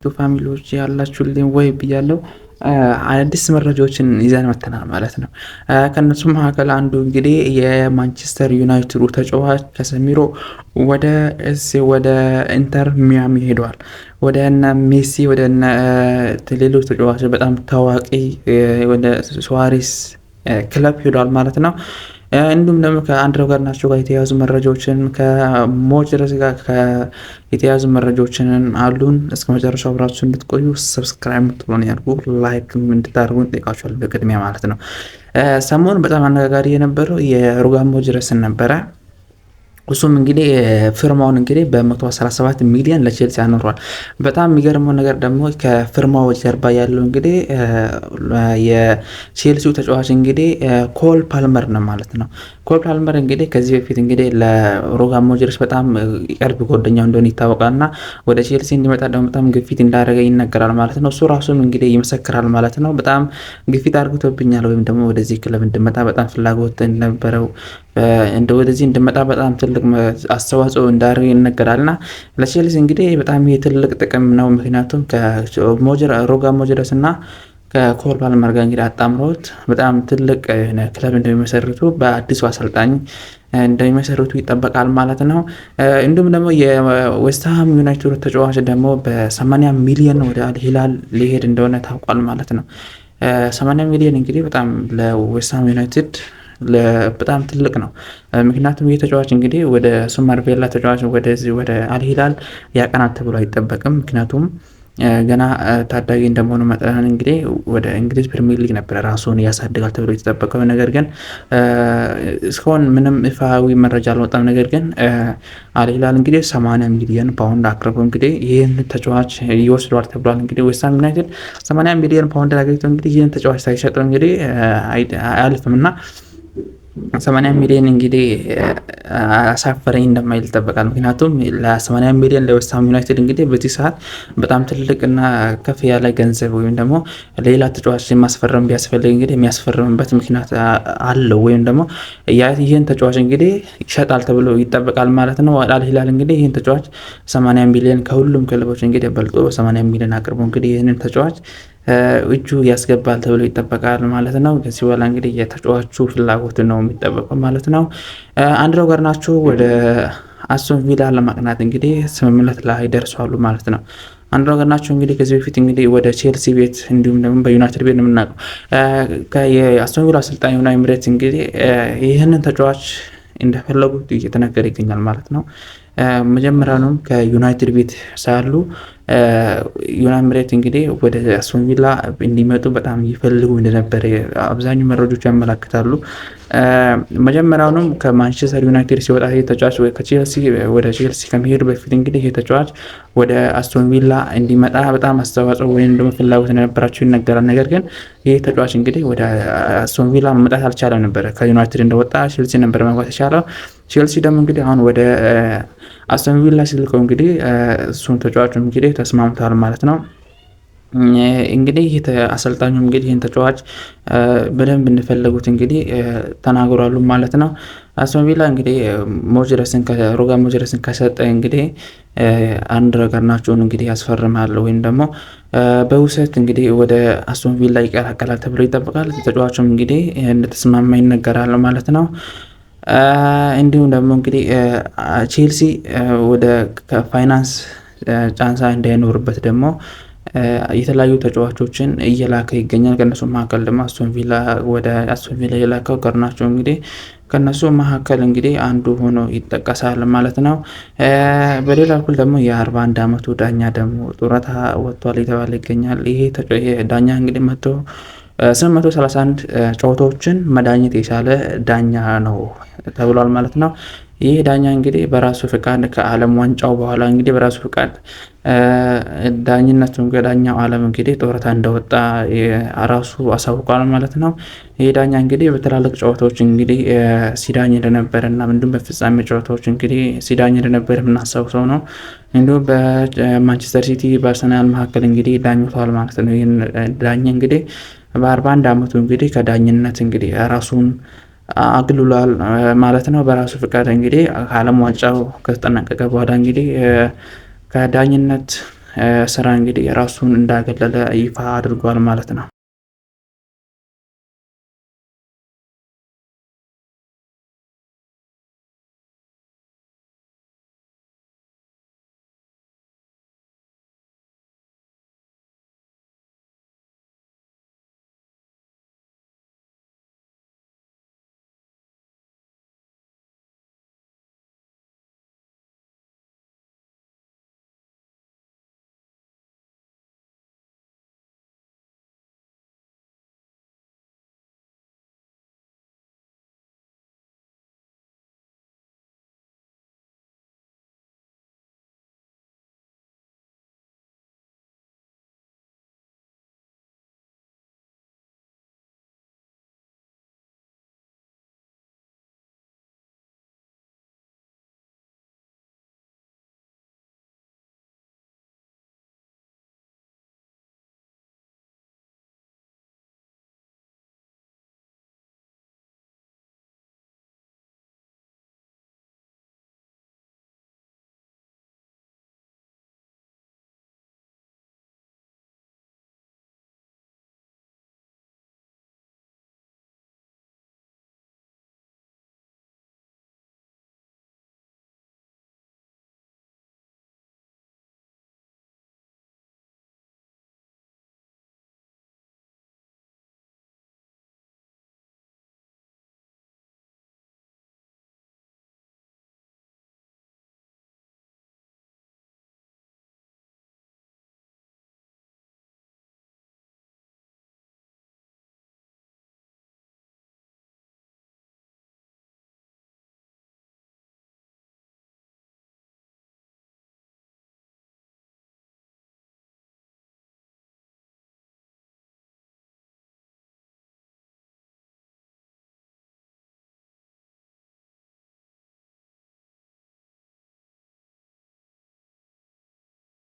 ፋሚሊዎች ያላችሁልኝ ወይ ብያለሁ። አዳዲስ መረጃዎችን ይዘን መጥተናል ማለት ነው። ከነሱ መካከል አንዱ እንግዲህ የማንቸስተር ዩናይትዱ ተጫዋች ካሴሚሮ ወደ ኢንተር ሚያሚ ሄደዋል። ወደ እነ ሜሲ ወደ እነ ሌሎች ተጫዋቾች በጣም ታዋቂ ወደ ሱዋሬስ ክለብ ሄዷል ማለት ነው። እንዲሁም ደግሞ ከአንድሬ ጋርናቾ ጋር የተያዙ መረጃዎችን ከሞጀረስ ጋር የተያዙ መረጃዎችን አሉን። እስከ መጨረሻው አብራችሁ እንድትቆዩ ሰብስክራይብ ምትሆን ያልኩ ላይክ እንድታደርጉ እንጠይቃችኋለን በቅድሚያ ማለት ነው። ሰሞኑን በጣም አነጋጋሪ የነበረው የሩበን ሞጀረስን ነበረ። እሱም እንግዲህ ፍርማውን እንግዲህ በ117 ሚሊዮን ለቼልሲ አኖሯል። በጣም የሚገርመው ነገር ደግሞ ከፍርማው ጀርባ ያለው እንግዲህ የቼልሲው ተጫዋች እንግዲህ ኮል ፓልመር ነው ማለት ነው። ኮል ፓልመር እንግዲህ ከዚህ በፊት እንግዲህ ለሩበን ሞጀረስ በጣም ቅርብ ጓደኛው እንደሆነ ይታወቃል እና ወደ ቼልሲ እንዲመጣ ደግሞ በጣም ግፊት እንዳደረገ ይነገራል ማለት ነው። እሱ ራሱም እንግዲህ ይመሰክራል ማለት ነው። በጣም ግፊት አድርጎብኛል ወይም ደግሞ ወደዚህ ክለብ እንድመጣ በጣም ፍላጎት እንደነበረው ወደዚህ እንድመጣ በጣም ትልቅ አስተዋጽኦ እንዳደረገ ይነገራል እና ለቼልሲ እንግዲህ በጣም ትልቅ ጥቅም ነው። ምክንያቱም ሩበን ሞጀረስ እና ከኮል ፓልመር ጋር እንግዲህ አጣምሮት በጣም ትልቅ ክለብ እንደሚመሰርቱ በአዲሱ አሰልጣኝ እንደሚመሰርቱ ይጠበቃል ማለት ነው። እንዲሁም ደግሞ የዌስትሃም ዩናይትድ ተጫዋች ደግሞ በ80 ሚሊዮን ወደ አልሂላል ሊሄድ እንደሆነ ታውቋል ማለት ነው። 80 ሚሊዮን እንግዲህ በጣም ለዌስትሃም ዩናይትድ በጣም ትልቅ ነው። ምክንያቱም ይህ ተጫዋች እንግዲህ ወደ ሱመር ቬላ ተጫዋች ወደ አልሂላል ያቀናል ተብሎ አይጠበቅም። ምክንያቱም ገና ታዳጊ እንደመሆኑ መጠን እንግዲህ ወደ እንግሊዝ ፕሪሚየር ሊግ ነበረ ራሱን ያሳድጋል ተብሎ የተጠበቀው። ነገር ግን እስካሁን ምንም ይፋዊ መረጃ አልወጣም። ነገር ግን አልሂላል እንግዲህ 80 ሚሊዮን ፓውንድ አቅርቦ እንግዲህ ይህን ተጫዋች ይወስደዋል ተብሏል። እንግዲህ ዌስትሃም ዩናይትድ 80 ሚሊዮን ፓውንድ አግኝተው እንግዲህ ይህን ተጫዋች ሳይሸጠው እንግዲህ አያልፍም እና 80 ሚሊዮን እንግዲህ አሳፈረኝ እንደማይል ይጠበቃል። ምክንያቱም ለ80 ሚሊዮን ለዌስትሃም ዩናይትድ እንግዲህ በዚህ ሰዓት በጣም ትልቅና ከፍ ያለ ገንዘብ ወይም ደግሞ ሌላ ተጫዋች ማስፈረም ቢያስፈልግ እንግዲህ የሚያስፈርምበት ምክንያት አለው ወይም ደግሞ ይህን ተጫዋች እንግዲህ ይሸጣል ተብሎ ይጠበቃል ማለት ነው። አልሂላል እንግዲህ ይህን ተጫዋች 80 ሚሊዮን ከሁሉም ክለቦች እንግዲህ በልጦ 80 ሚሊዮን አቅርቦ እንግዲህ ይህንን ተጫዋች እጁ ያስገባል ተብሎ ይጠበቃል ማለት ነው። ከዚህ በኋላ እንግዲህ የተጫዋቹ ፍላጎት ነው የሚጠበቀው ማለት ነው። አንድሬ ጋርናቾ ወደ አስቶን ቪላ ለማቅናት እንግዲህ ስምምነት ላይ ደርሷሉ ማለት ነው። አንድሬ ጋርናቾ እንግዲህ ከዚህ በፊት እንግዲህ ወደ ቼልሲ ቤት እንዲሁም ደግሞ በዩናይትድ ቤት ነው የምናውቀው። የአስቶን ቪላ አሰልጣኝ ዩናይ ኤምሬትስ እንግዲህ ይህንን ተጫዋች እንደፈለጉት እየተነገረ ይገኛል ማለት ነው። መጀመሪያውንም ከዩናይትድ ቤት ሳሉ ዩናይ ኤምሬትስ እንግዲህ ወደ አስቶን ቪላ እንዲመጡ በጣም ይፈልጉ እንደነበረ አብዛኛው መረጃዎች ያመላክታሉ። መጀመሪያውንም ከማንቸስተር ዩናይትድ ሲወጣ ይህ ተጫዋች ወደ ቼልሲ ከመሄዱ በፊት እንግዲህ ይህ ተጫዋች ወደ አስቶን ቪላ እንዲመጣ በጣም አስተዋጽኦ ወይም ደግሞ ፍላጎት እንደነበራቸው ይነገራል። ነገር ግን ይህ ተጫዋች እንግዲህ ወደ አስቶን ቪላ መምጣት አልቻለም ነበረ። ከዩናይትድ እንደወጣ ቼልሲ ነበር መግባት የቻለው። ቼልሲ ደግሞ እንግዲህ አሁን ወደ አስቶን ቪላ ሲልከው እንግዲህ እሱን ተጫዋቹ እንግዲህ ተስማምተዋል ማለት ነው። እንግዲህ አሰልጣኙ እንግዲህ ይህን ተጫዋች በደንብ እንደፈለጉት እንግዲህ ተናግሯሉ ማለት ነው። አስቶን ቪላ እንግዲህ ሩበን ሞጀረስን ከሰጠ እንግዲህ አንድሬ ጋርናቾን እንግዲህ ያስፈርማል ወይም ደግሞ በውሰት እንግዲህ ወደ አስቶን ቪላ ይቀላቀላል ተብሎ ይጠበቃል። ተጫዋቹም እንግዲህ እንደተስማማ ይነገራል ማለት ነው። እንዲሁም ደግሞ እንግዲህ ቼልሲ ወደ ፋይናንስ ጫንሳ እንዳይኖርበት ደግሞ የተለያዩ ተጫዋቾችን እየላከ ይገኛል። ከነሱ መካከል ደግሞ ወደ አስቶን ቪላ የላከው ጋርናቾ እንግዲህ ከነሱ መካከል እንግዲህ አንዱ ሆኖ ይጠቀሳል ማለት ነው። በሌላ በኩል ደግሞ የ41 ዓመቱ ዳኛ ደግሞ ጡረታ ወጥቷል የተባለ ይገኛል። ይሄ ዳኛ እንግዲህ 831 ጨዋታዎችን መዳኘት የቻለ ዳኛ ነው ተብሏል ማለት ነው። ይህ ዳኛ እንግዲህ በራሱ ፍቃድ ከዓለም ዋንጫው በኋላ እንግዲህ በራሱ ፍቃድ ዳኝነቱን ከዳኛው ዓለም እንግዲህ ጡረታ እንደወጣ ራሱ አሳውቋል ማለት ነው። ይህ ዳኛ እንግዲህ በትላልቅ ጨዋታዎች እንግዲህ ሲዳኝ እንደነበረ እና እንዲሁም በፍጻሜ ጨዋታዎች እንግዲህ ሲዳኝ እንደነበረ የምናስታውሰው ነው። እንዲሁም በማንቸስተር ሲቲ በአርሰናል መካከል እንግዲህ ዳኝቷል ማለት ነው። ይህን ዳኛ እንግዲህ በ41 ዓመቱ እንግዲህ ከዳኝነት እንግዲህ ራሱን አግልሏል ማለት ነው። በራሱ ፍቃድ እንግዲህ ከዓለም ዋንጫው ከተጠናቀቀ በኋላ እንግዲህ ከዳኝነት ስራ እንግዲህ ራሱን እንዳገለለ ይፋ አድርጓል ማለት ነው።